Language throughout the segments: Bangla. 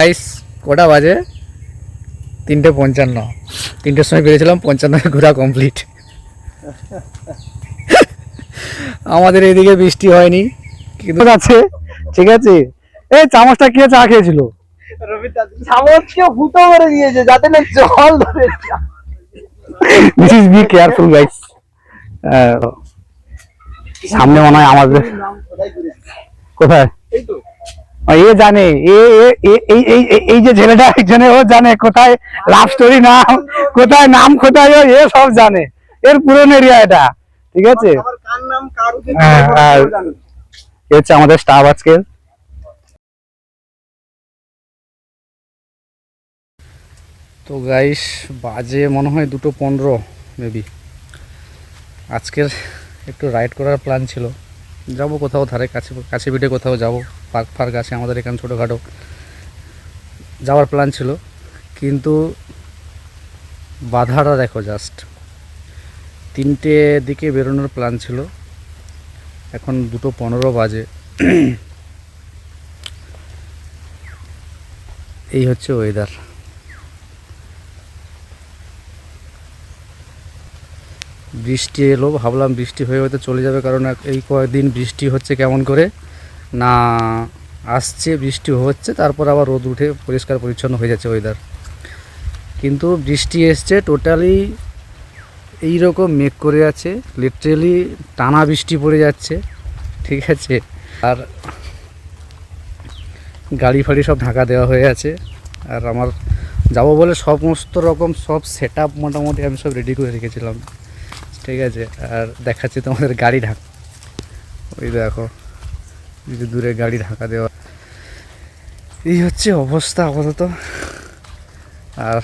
গাইস কটা বাজে? 3:55। 3টের সময় বেরিয়েছিলাম, 55 ঘোরা কমপ্লিট। আমাদের এইদিকে বৃষ্টি হয়নি কিন্তু আছে। ঠিক আছে, এই চামচটা কে চা খেয়েছিল? চামচকে ফুটো করে দিয়েছে যাতে না জল ধরে। Please be careful guys. সামনে মনে হয় আমাদের কোথায় এ জানে, এই যে ছেলেটা একজনে ও জানে কোথায় লাভ স্টোরি নাম, কোথায় নাম, কোথায় ও এ সব জানে। এর পুরনো এরিয়া এটা, ঠিক আছে। আর এ হচ্ছে আমাদের স্টাফ আজকে। তো গাইস বাজে মনে হয় 2:15 মেবি। আজকের একটু রাইড করার প্ল্যান ছিল, যাবো কোথাও ধারে কাছে কাছে পিঠে কোথাও যাব, পার্ক ফার্ক আছে আমাদের এখানে ছোটোখাটো, যাওয়ার প্ল্যান ছিল। কিন্তু বাধাটা দেখো জাস্ট, 3টে দিকে বেরোনোর প্ল্যান ছিল, এখন 2:15 বাজে। এই হচ্ছে ওয়েদার। বৃষ্টি এলো, ভাবলাম বৃষ্টি হয়ে হয়তো চলে যাবে, কারণ এই কয়েকদিন বৃষ্টি হচ্ছে কেমন করে না, আসছে বৃষ্টি হচ্ছে তারপর আবার রোদ উঠে পরিষ্কার পরিচ্ছন্ন হয়ে যাচ্ছে ওয়েদার। কিন্তু বৃষ্টি এসছে টোটালি এইরকম মেঘ করে আছে, লিটারেলি টানা বৃষ্টি পড়ে যাচ্ছে, ঠিক আছে। আর গাড়ি ফাড়ি সব ঢাকা দেওয়া হয়ে আছে। আর আমার যাবো বলে সমস্ত রকম সব সেট আপ মোটামুটি আমি সব রেডি করে রেখেছিলাম, ঠিক আছে। আর দেখাচ্ছি তোমাদের গাড়ি ঢাকা, ওই দেখো যদি দূরে গাড়ি ঢাকা দেওয়া। এই হচ্ছে অবস্থা আপাতত। আর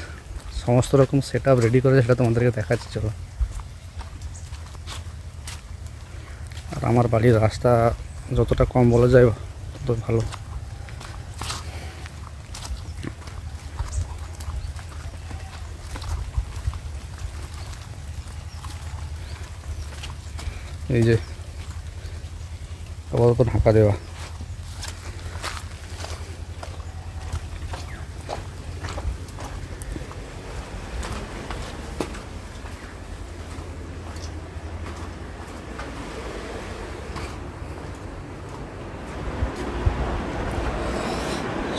সমস্ত রকম সেট আপ রেডি করে সেটা তোমাদেরকে দেখাচ্ছি, চলো। আর আমার বাড়ির রাস্তা যতটা কম বলা যায় তত ভালো। এই যে আপাতত ঢাকা দেওয়া।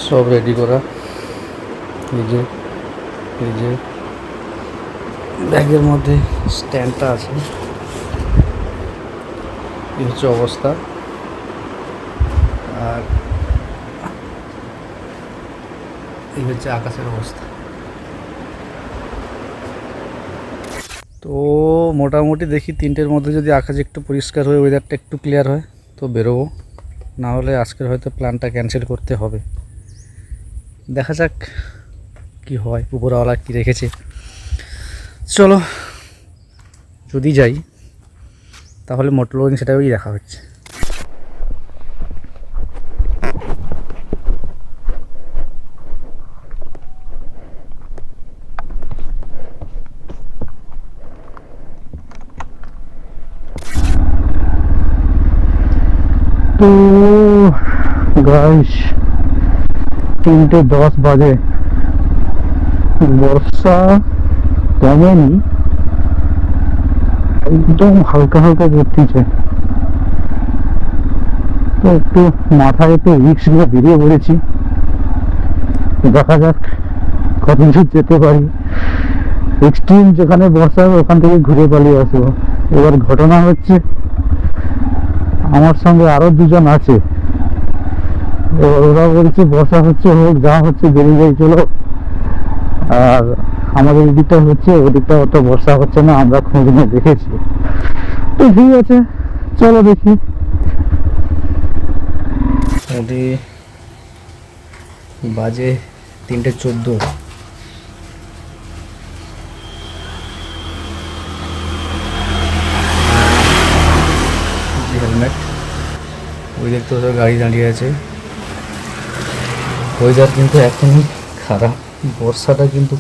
সব রেডি করা, এই যে ব্যাগের মধ্যে স্ট্যান্ডটা আছে। এই হচ্ছে অবস্থা। আর এই হচ্ছে আকাশের অবস্থা। তো মোটামুটি দেখি 3টের মধ্যে যদি আকাশ একটু পরিষ্কার হয়ে ওয়েদারটা একটু ক্লিয়ার হয় তো বেরোবো, না হলে আজকের হয়তো প্ল্যানটা ক্যান্সেল করতে হবে। দেখা যাক কি হয়, উপরওয়ালা কি রেখেছে। চলো, যদি যাই তাহলে মোটর লোডিং সেটাই দেখা হচ্ছে। তো গাইস 3:10 বাজে, বর্ষা কমেনি, একদম হালকা হালকা পড়তেছে। তো একটু মাথায় একটু রিক্স নিয়ে বেরিয়ে পড়েছি, দেখা যাক কত দূর যেতে পারি। এক্সট্রিম যেখানে বর্ষা হবে ওখান থেকে ঘুরে পালিয়ে আসবো। এবার ঘটনা হচ্ছে আমার সঙ্গে আরো 2জন আছে, ওরা বলছে বর্ষা হচ্ছে হোক যা হচ্ছে বেরিয়ে যাই চলো। আর আমাদের এদিকটা হচ্ছে, ওদিকটা অত বর্ষা হচ্ছে না, আমরা খোঁজ নিয়ে দেখেছি। তো ঠিক আছে চলো দেখি। বাজে 3:14। হেলমেট, ওই দেখতে তো গাড়ি দাঁড়িয়ে আছে। ওয়েদার কিন্তু এখনই খারাপ, বর্ষাটা কিন্তু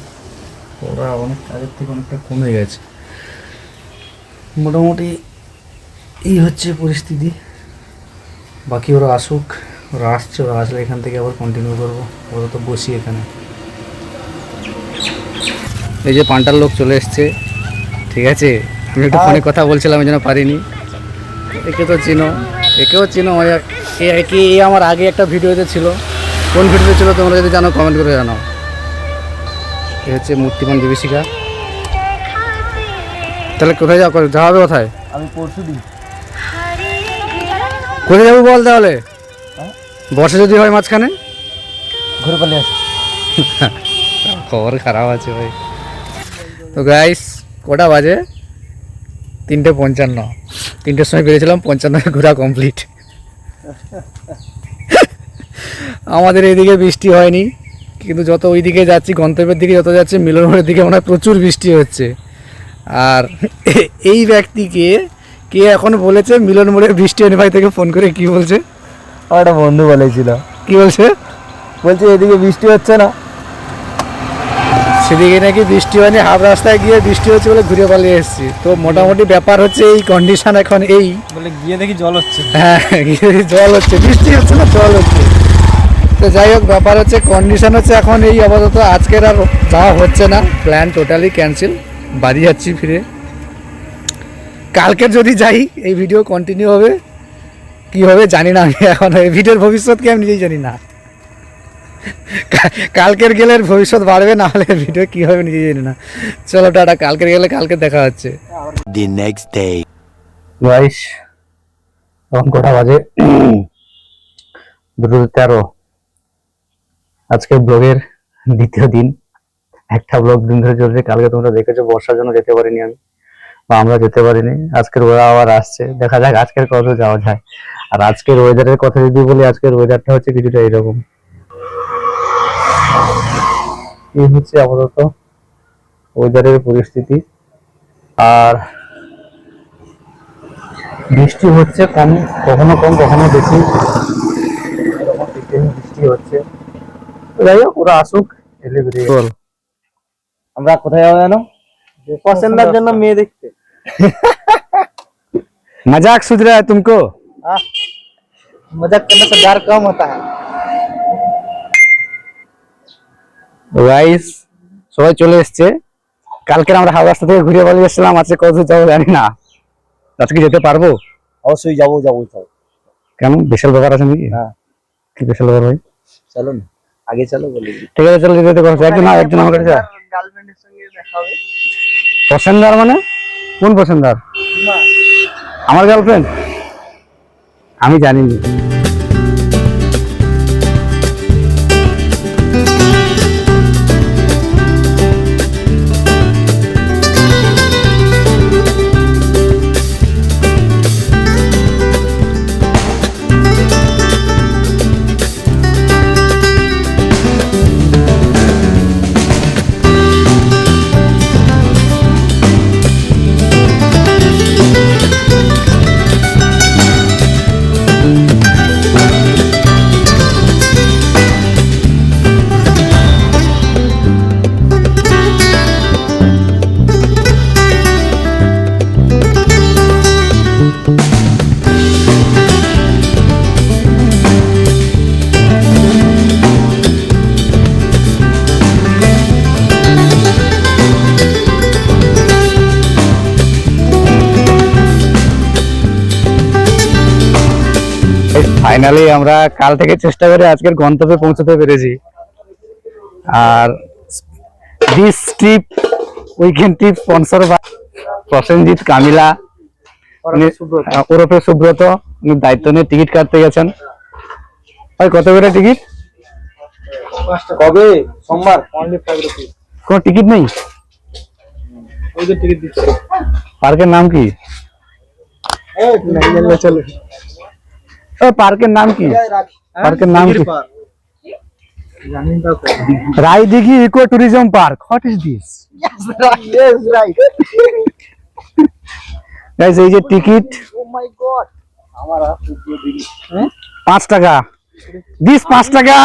ওরা অনেক আগের থেকে অনেকটা কমে গেছে। মোটামুটি এই হচ্ছে পরিস্থিতি, বাকি ওরা আসুক ওরা আসছে, ওরা আসলে এখান থেকে আবার কন্টিনিউ করবো। ওরা তো বসি এখানে। এই যে পান্টার লোক চলে এসছে, ঠিক আছে। আমি একটু ফোনে কথা বলছিলাম, এই জন্য পারিনি। একে তো চিনো, একেও চিনো। এ আমার আগে একটা ভিডিওতে ছিল। কোন ভিডিওতে ছিল তোমরা যদি জানো কমেন্ট করে জানাও। এ হচ্ছে মূর্তিমান বিভীষিকা। তাহলে কোথায় যাওয়া হবে? কোথায়? আমি পরশু দিন কোথায় যাবো বল তাহলে? বর্ষা যদি হয় মাঝখানে, ঘুরে পালিয়ে আসি। খবর খারাপ আছে ভাই। তো গাইস, কটা বাজে? 3:55। 3টের সময় বেরিয়েছিলাম, 55 ঘোরা কমপ্লিট। আমাদের এইদিকে বৃষ্টি হয়নি, কিন্তু যত ওইদিকে যাচ্ছি, গন্তব্যের দিকে যত যাচ্ছি, মিলনপুরের দিকে মনে হয় প্রচুর বৃষ্টি হচ্ছে। আর এই ব্যক্তিকে কে এখন বলেছে মিলন মোড়ে বৃষ্টি হয়নি? ভাই থেকে ফোন করে কি বলছে? আমার একটা বন্ধু বলেছিল, কি বলছে? বলছে এদিকে বৃষ্টি হচ্ছে না। সেদিকে নাকি বৃষ্টি হয়নি, হাফ রাস্তায় গিয়ে বৃষ্টি হচ্ছে বলে ঘুরে পালিয়ে এসেছি। তো মোটামুটি ব্যাপার হচ্ছে এই কন্ডিশন এখন। এই বলে গিয়ে দেখি জল হচ্ছে। হ্যাঁ, গিয়ে দেখি জল হচ্ছে, বৃষ্টি হচ্ছে না, জল হচ্ছে। তো যাই হোক, ব্যাপার হচ্ছে কন্ডিশন হচ্ছে এখন এই আপাতত আজকের আর যাওয়া হচ্ছে না, প্ল্যান টোটালি ক্যান্সেল। বাড়ি যাচ্ছি ফিরে। কালকের যদি যাই এই ভিডিও কন্টিনিউ হবে, কি হবে জানি না। আমি এখন এই ভিডিওর ভবিষ্যৎকে আমি নিজেই জানি না। কালকের গেলে ভবিষ্যৎ বাড়বে, না হলে ভিডিও কি হবে নিজেই জানি না। চলো টাটা, কালকের গেলে কালকে দেখা হচ্ছে। The next day. গাইস, এখন কটা বাজে? 2:13। আজকে ব্লগের দ্বিতীয় দিন। একটা ব্লগ দিন ধরে চলছে। কালকে তোমরা দেখেছো বর্ষার জন্য যেতে পারিনি আমি, বা আমরা যেতে পারিনি। আজকের ওরা আবার আসছে, দেখা যাক আজকের কত যাওয়া যায়। আর আজকের ওয়েদারের কথা যদি বলি, আজকের ওয়েদারটা হচ্ছে কিছুটা এরকম। এই হচ্ছে আপাতত ওয়েদারের পরিস্থিতি। আর বৃষ্টি হচ্ছে কম, কখনো কম কখনো বেশি, এরকম বৃষ্টি হচ্ছে। তো যাই হোক, ওরা আসুক, এলে বেরিয়ে বল। আমরা কোথায় যাবো জানো? পছন্দের জন্য মেয়ে দেখতে। मजाक सूझ रहा है तुमको? मजाक करने से डर कम होता है। গাইস, সবাই চলে এসছে। কালকে আমরা হাওড়া রাস্তা থেকে ঘুরে পালিয়ে এসেছিলাম, আজকে কত যাবো জানি না। আজকে যেতে পারবো? অবশ্যই যাবো যাবো। কেন, বিশাল ব্যাপার আছে নাকি? হ্যাঁ, কি বিশাল ব্যাপার ভাই? চলো না, আগে চলো বলি। ঠিক আছে, চলো যেতে করো। একজন আমার কাছে গার্লফ্রেন্ডের সঙ্গে দেখা হবে। পছন্দার মানে কোন পছন্দার? আমার গার্লফ্রেন্ড? আমি জানি না। ফাইনালি আমরা কাল থেকে চেষ্টা করে আজকের গন্তব্যে পৌঁছতে পেরেছি। আর this trip, weekend trip sponsor by Prosenjit Kamila, ওরফে সুব্রত। উনি দায়িত্ব নিয়ে টিকিট কাটতে গেছেন। ভাই কত করে টিকিট? কবে? সোমবার। Only 5 rupees. কোনো টিকিট নেই? ওই যে টিকিট দিচ্ছে। পার্কের নাম কি? नहीं জানলে চলো। পার্কের নাম কি? পার্কের নাম কি? Raidighi eco tourism park. What is this? Yes, right. Guys, এই যে টিকিট, Oh my god. हमारा 5 টাকা। দিস 5 টাকা,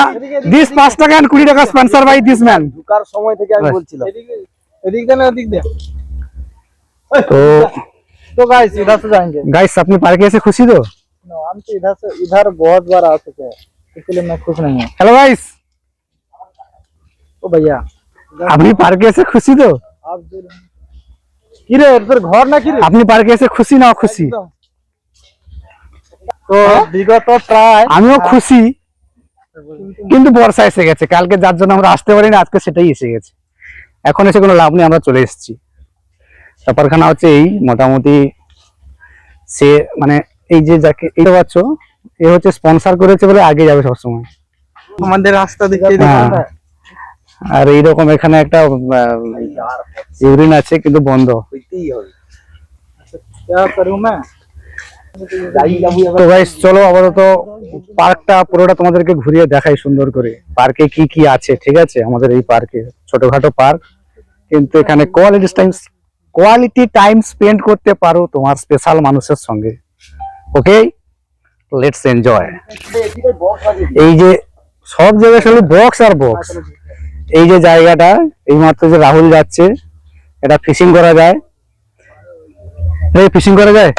দিস 5 টাকা আর 20 টাকা স্পন্সর বাই দিস ম্যান। ঢোকার সময় থেকে আমি বলছিলাম। এদিক না ওদিক দে। तो गाइस इधर से जाएंगे। गाइस, अपने पार्क से खुशी तो? हम तो इधर से इधर बहुत बार आ चुके हैं। इसलिए मैं खुश नहीं हूँ। हेलो गाइस, ओ भैया আপনি পার্কে এসে খুশি তো? आप কি রে তোর ঘর না কি রে? আপনি পার্কে এসে খুশি না খুশি? তো বিগত প্রায় আমিও খুশি, কিন্তু বর্ষা এসে গেছে। কালকে যার জন্য আমরা আসতে পারিনি, আজকে সেটাই এসে গেছে। এখন এসে কোনো লাভ নেই, আমরা চলে এসেছি। ব্যাপারখানা হচ্ছে এই, মোটামুটি সে মানে এই যে যাকে এটা পাচ্ছ, এ হচ্ছে স্পন্সর করেছে বলে আগে যাবে সবসময়। আমাদের রাস্তা দেখিয়ে হ্যাঁ। আর এইরকম এখানে একটা ইউরিন আছে কিন্তু বন্ধ। क्या करूं मैं? তো গাইস চলো আপাতত পার্কটা পুরোটা তোমাদেরকে ঘুরিয়ে দেখাই সুন্দর করে। পার্কে কি কি আছে, ঠিক আছে? আমাদের এই পার্কে ছোটখাটো পার্ক, কিন্তু এখানে কোয়ালিটি টাইম স্পেন্ড করতে পারো তোমার স্পেশাল মানুষের সঙ্গে। ওকে, লেটস এনজয়। এই যে সব জায়গায় শুধু বক্স আর বক্স। এই যে জায়গাটা, এই মাত্র যে রাহুল যাচ্ছে, এটা ফিশিং করা যায়। এই ফিশিং করা যায়।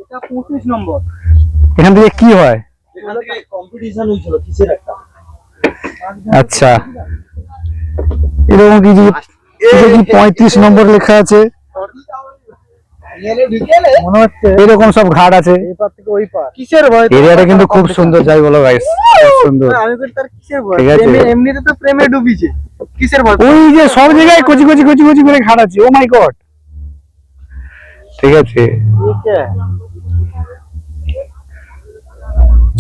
এটা 25 নম্বর। এখান থেকে কি হয়? এখান থেকে কম্পিটিশন হয়েছিল কিসের একটা। আচ্ছা, এরকম কিছু 35 নম্বর লেখা আছে। মনে হচ্ছে এরকম সব ঘাট আছে। এই পার থেকে ওই পার। কিসের ভয়? এরিয়াটা কিন্তু খুব সুন্দর, যাই বলো গাইস, খুব সুন্দর। আমি বলি তার কিসের ভয়? ঠিক আছে। এমনিতে তো প্রেমে ডুবিছে। কিসের ভয়? ওই যে সব জায়গায় কচি কচি কচি কচি করে ঘাট আছে। ও মাই গড, ঠিক আছে। ঠিক আছে।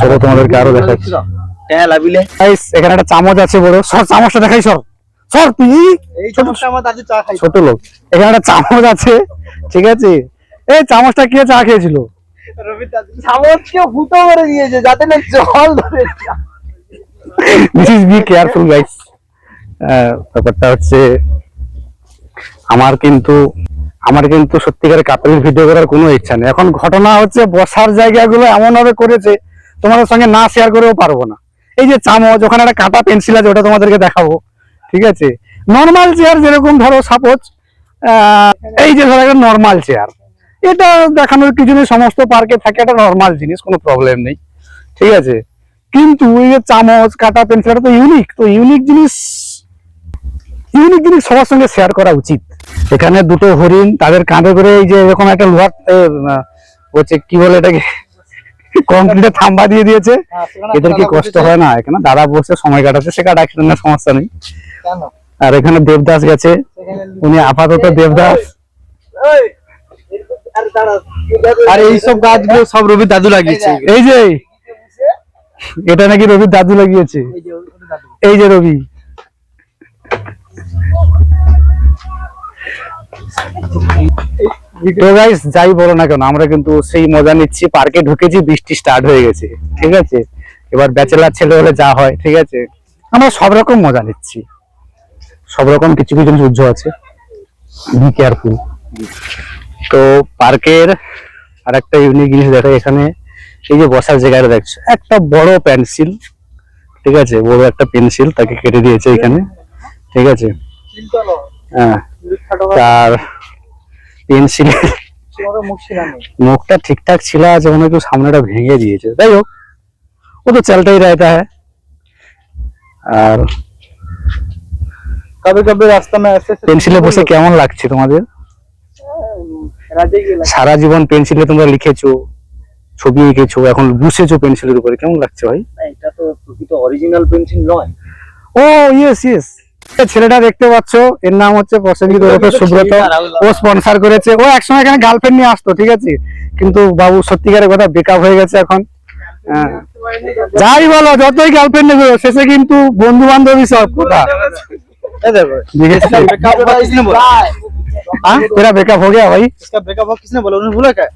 চলো তোমাদেরকে আরো দেখাচ্ছি। হ্যাঁ লাবিলে। গাইস এখানে একটা চামচ আছে বড়। সর চামচটা দেখাই, সর সর তুই। এই চামচটা আমার দাদু চা খাই। ছোট লোক। এখানে একটা চামচ আছে, ঠিক আছে? এই চামচটা কে চা খেয়েছিল? রবি দাদু চামচকে ফুটো করে দিয়েছে যাতে না জল ধরে যায়। This is be careful guys. ব্যাপারটা হচ্ছে আমার কিন্তু সত্যিকারের কাপড়ের ভিডিও করার কোনো ইচ্ছা নেই। এখন ঘটনা হচ্ছে বসার জায়গাগুলো এমন ভাবে করেছে, তোমাদের সঙ্গে না শেয়ার করেও পারবো না। এই যে চামচ, ওখানে একটা কাটা পেন্সিল আছে, ওটা তোমাদেরকে দেখাবো, ঠিক আছে? নর্মাল চেয়ার যেরকম ধরো সাপোজ, এই যে ধরো একটা নর্মাল চেয়ার, এটা দেখানোর কিছু নেই। সমস্ত পার্কে থাকে, একটা নর্মাল জিনিস, কোনো প্রবলেম নেই, ঠিক আছে? কিন্তু এই যে চামচ, কাটা পেন্সিল, এটা তো ইউনিক। তো ইউনিক জিনিস সবার সঙ্গে শেয়ার করা উচিত। এখানে দুটো হরিণ, তাদের কাঁধে করে এই যে এরকম একটা লোহার হচ্ছে কি বলে এটাকে, কংক্রিটের থাম্বা দিয়ে দিয়েছে। এদের কি কষ্ট হয় না? এখানে দাদা বসে সময় কাটাচ্ছে, সে কাটাক না, সমস্যা নেই। কেন? আর এখানে দেবদাস গেছে, উনি আপাতত দেবদাস। আর এই সব গাছগুলো সব রবি দাদু লাগিয়েছে। এই যে এটা নাকি রবির দাদু লাগিয়েছে। এই যে রবি। তো গাইস যাই বলো না কেন, আমরা কিন্তু সেই মজা নিচ্ছি। পার্কে ঢুকেছি, বৃষ্টি স্টার্ট হয়ে গেছে, ঠিক আছে? এবার ব্যাচেলার ছেলে হলে যা হয়, ঠিক আছে? আমরা সব রকম মজা নিচ্ছি, সব রকম কিছু কিছু সহ্য আছে। Be careful. তো পার্কের আর একটা ইউনিক জিনিস দেখো, এখানে এই যে বসার জায়গাটা দেখছো, একটা বড় পেন্সিল, ঠিক আছে? বড় একটা পেন্সিল তাকে কেটে দিয়েছে এখানে, ঠিক আছে? হ্যাঁ, তার পেন্সিলের মুখটা ঠিকঠাক ছিল, আছে মনে একটু সামনেটা ভেঙে দিয়েছে। যাই হোক, ও তো চলতেই रहता है। আর कभी कभी रास्ता में ऐसे পেন্সিলে বসে কেমন লাগছে তোমাদের? সারা জীবন পেন্সিলে তোমরা লিখেছো, ছবি এঁকেছো, এখন বসেছো পেন্সিলের উপরে, কেমন লাগছে ভাই? এটা তো প্রকৃত অরিজিনাল পেন্সিল নয়। ও ইয়েস ইয়েস, ছেলেটা দেখতে পাচ্ছ, এর নাম হচ্ছে প্রসেনজিৎ ওরফে সুব্রত। ও স্পন্সর করেছে। ও একসময় এখানে গার্লফ্রেন্ড নিয়ে আসতো, ঠিক আছে? কিন্তু বাবু সত্যিকারের কথা, ব্রেকআপ হয়ে গেছে এখন। যাই বলো, যতই গার্লফ্রেন্ড নেবে, শেষে কিন্তু বন্ধু বান্ধবী সব কথা। तेरा ब्रेकअप हो गया भाई? इसका ब्रेकअप किसने बोला? उन्होंने बोला क्या?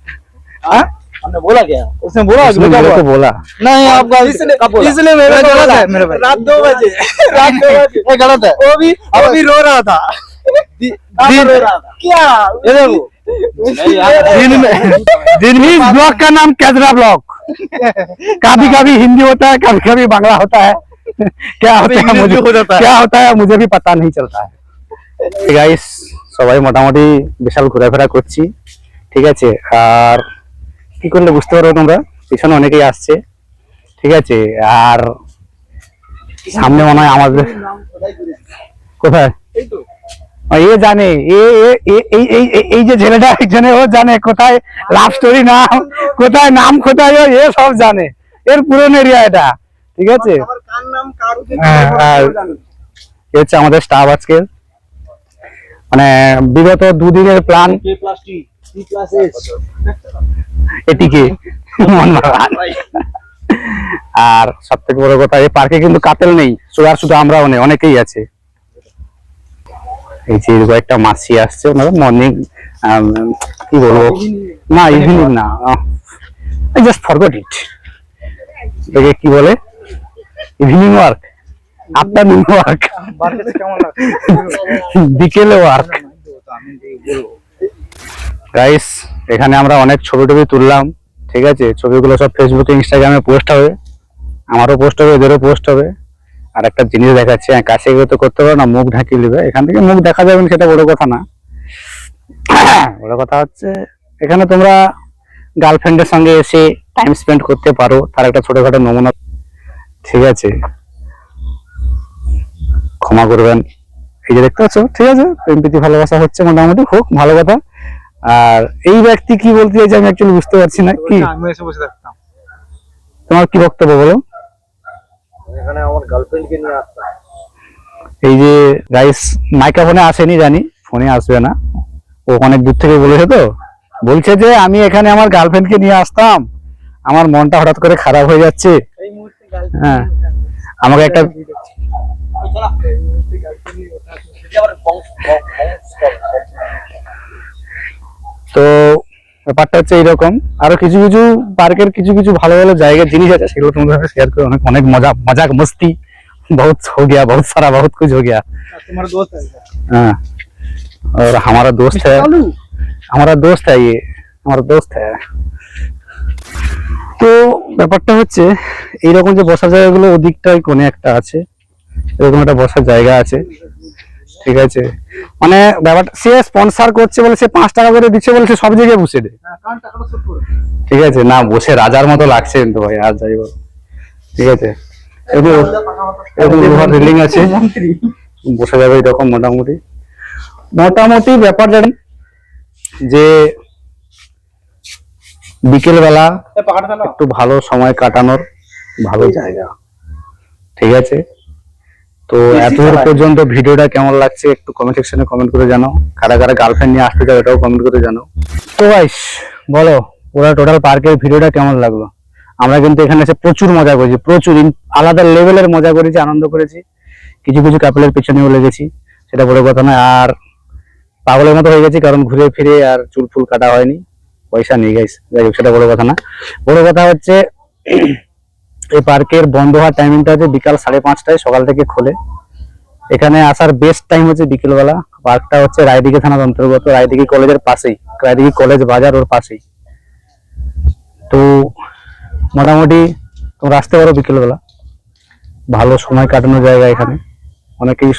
हाँ? हमने बोला क्या? उसने बोला मेरे को बोला नहीं, आपका इसलिए मेरा गलत है। मेरे भाई रात 2 बजे ये गलत है। वो भी रो रहा था। क्या ये देखो, दिन में इस ब्लॉग का नाम कैदरा ब्लॉग। कभी कभी हिंदी होता है, कभी कभी बांग्ला होता है। क्या होता है मुझे भी पता नहीं चलता है। গাইস সবাই মোটামুটি বিশাল ঘোরাফেরা করছি, ঠিক আছে? আর কি করলে বুঝতে পারো তোমরা, পিছনে অনেকেই আসছে, ঠিক আছে। আর সামনে মনে হয় আমাদের কোথায় এ জানে এই যে ছেলেটা একজনে ও জানে কোথায় লাভ স্টোরি নাম কোথায় নাম কোথায় এ সব জানে, এর পুরন এরিয়া এটা, ঠিক আছে। আর এ হচ্ছে আমাদের স্টাফ আজকে, মানে বিগত দুদিনের প্ল্যান এটিকে আর সব থেকে বড় কথা এই পার্কে কিন্তু কাপেল নেই, শুধু আমরাও নেই, অনেকেই আছে। এই যে কয়েকটা মাসি আসছে, ওনারা মর্নিং কি বলবো না ইভিনিং না, আই জাস্ট ফরগট ইট, এটাকে কি বলে ইভিনিং ওয়ার্ক, আফটারনুন ওয়ার্ক, বিকেলে ওয়ার্ক। গাইস এখানে আমরা অনেক ছবি টবি তুললাম, ঠিক আছে। ছবিগুলো সব ফেসবুকে ইনস্টাগ্রামে পোস্ট হবে, আমারও পোস্ট হবে, এদেরও পোস্ট হবে। আর একটা জিনিস দেখাচ্ছি, কাছে গিয়ে তো করতে পারো না, মুখ ঢাকিয়ে নেবে, এখান থেকে মুখ দেখা যাবে না সেটা বড় কথা না। বড় কথা হচ্ছে এখানে তোমরা গার্লফ্রেন্ডের সঙ্গে এসে টাইম স্পেন্ড করতে পারো, তার একটা ছোটখাটো নমুনা, ঠিক আছে। ক্ষমা করবেন, এই যে দেখতে পাচ্ছ, ঠিক আছে, প্রেম প্রীতি ভালোবাসা হচ্ছে, মোটামুটি হোক, ভালো কথা। আর এই ব্যক্তি কি বলতে চাইছে আমি অ্যাকচুয়ালি বুঝতে পারছি না, কি আমি এসে বসে থাকতাম, তোমার কি বক্তব্য বলো? এখানে আমার গার্লফ্রেন্ডকে নিয়ে আসতাম। এই যে গাইস মাইক্রোফোনে আসেনি জানি, ফোনে আসবে না, ও অনেক দূর থেকে বলেছে, তো বলছে যে আমি এখানে আমার গার্লফ্রেন্ডকে নিয়ে আসতাম, আমার মনটা হঠাৎ করে খারাপ হয়ে যাচ্ছে। এই মুহূর্তে হ্যাঁ, আমাকে একটা তো ব্যাপারটা হচ্ছে এইরকম। আরো কিছু কিছু পার্কের কিছু কিছু ভালো ভালো জায়গার জিনিস আছে, সেগুলো তোমাদের সাথে শেয়ার করে অনেক অনেক মজা মস্তি बहुत हो गया, बहुत सारा बहुत कुछ हो गया। तुम्हारा दोस्त है? हाँ, और हमारा दोस्त है, हमारा दोस्त है, ये हमारा दोस्त है। তো ব্যাপারটা হচ্ছে এইরকম যে বসার জায়গাগুলো ওদিকটাই কোনে একটা আছে, এরকম একটা বসার জায়গা আছে, ঠিক আছে। মানে ব্যাপারটা সে স্পন্সর করছে বলে সে 5 টাকা করে দিচ্ছে বলে সে সব জায়গায় বসে দেয়, ঠিক আছে। না বসে রাজার মতো লাগছে কিন্তু ভাই, আর যাই বল, ঠিক আছে। এরকম রেলিং আছে, বসে যাবে এরকম মোটামুটি মোটামুটি ব্যাপার জানেন যে বিকেল বেলা একটু ভালো সময় কাটানোর ভালো জায়গা, ঠিক আছে। তো এতদূর পর্যন্ত ভিডিওটা কেমন লাগছে একটু কমেন্ট সেকশনে কমেন্ট করে জানাও, কারা কারা গার্লফ্রেন্ড নিয়ে আসতে চাও এটাও কমেন্ট করে জানাও। তো গাইস বলো পুরো টোটাল পার্কের ভিডিওটা কেমন লাগলো? আমরা কিন্তু এখানে এসে প্রচুর মজা করেছি, প্রচুর আলাদা লেভেলের মজা করেছি, আনন্দ করেছি, কিছু কিছু কাপলের পেছনেও লেগেছি, সেটা বড় কথা নয়। আর পাগলের মতো হয়ে গেছি কারণ ঘুরে ফিরে আর চুল ফুল কাটা হয়নি, পয়সা নেই গাইস, যাই হোক সেটা বড় কথা না। বড় কথা হচ্ছে এই পার্কের বন্ধ হওয়ার টাইমিংটা হচ্ছে বিকাল 5:30টায়, সকাল থেকে খোলে। এখানে আসার বেস্ট টাইম হচ্ছে বিকেলবেলা। পার্কটা হচ্ছে রায়দিঘি থানার অন্তর্গত, রায়দিঘি কলেজের পাশেই, রায়দিঘি কলেজ বাজার ওর পাশেই। তো মোটামুটি তোমরা আসতে পারো বিকেলবেলা, ভালো সময় কাটানোর জায়গা এখানে, অনেকেই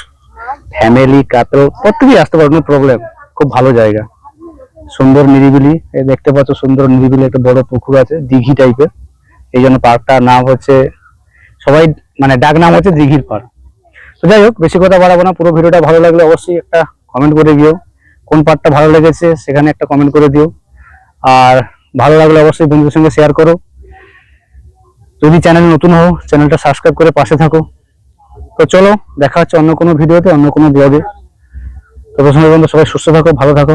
ফ্যামিলি কাপল প্রত্যেকেই আসতে পারো, নো প্রবলেম, খুব ভালো জায়গা, সুন্দর নিরিবিলি। এই দেখতে পাচ্ছ সুন্দর নিরিবিলি একটা বড় পুকুর আছে, দিঘি টাইপের, এই জন্য পার্কটার নাম হচ্ছে, সবাই মানে ডাক নাম হচ্ছে দিঘির পার্ক। তো যাই হোক বেশি কথা বাড়াবো না, পুরো ভিডিওটা ভালো লাগলে অবশ্যই একটা কমেন্ট করে দিও, কোন পার্টটা ভালো লেগেছে সেখানে একটা কমেন্ট করে দিও। আর ভালো লাগলে অবশ্যই বন্ধুদের সঙ্গে শেয়ার করো। যদি চ্যানেল নতুন হও চ্যানেলটা সাবস্ক্রাইব করে পাশে থাকো। তো চলো দেখা হচ্ছে অন্য কোনো ভিডিওতে, অন্য কোনো ব্লগে। তো প্রথমে বন্ধু সবাই সুস্থ থাকো, ভালো থাকো।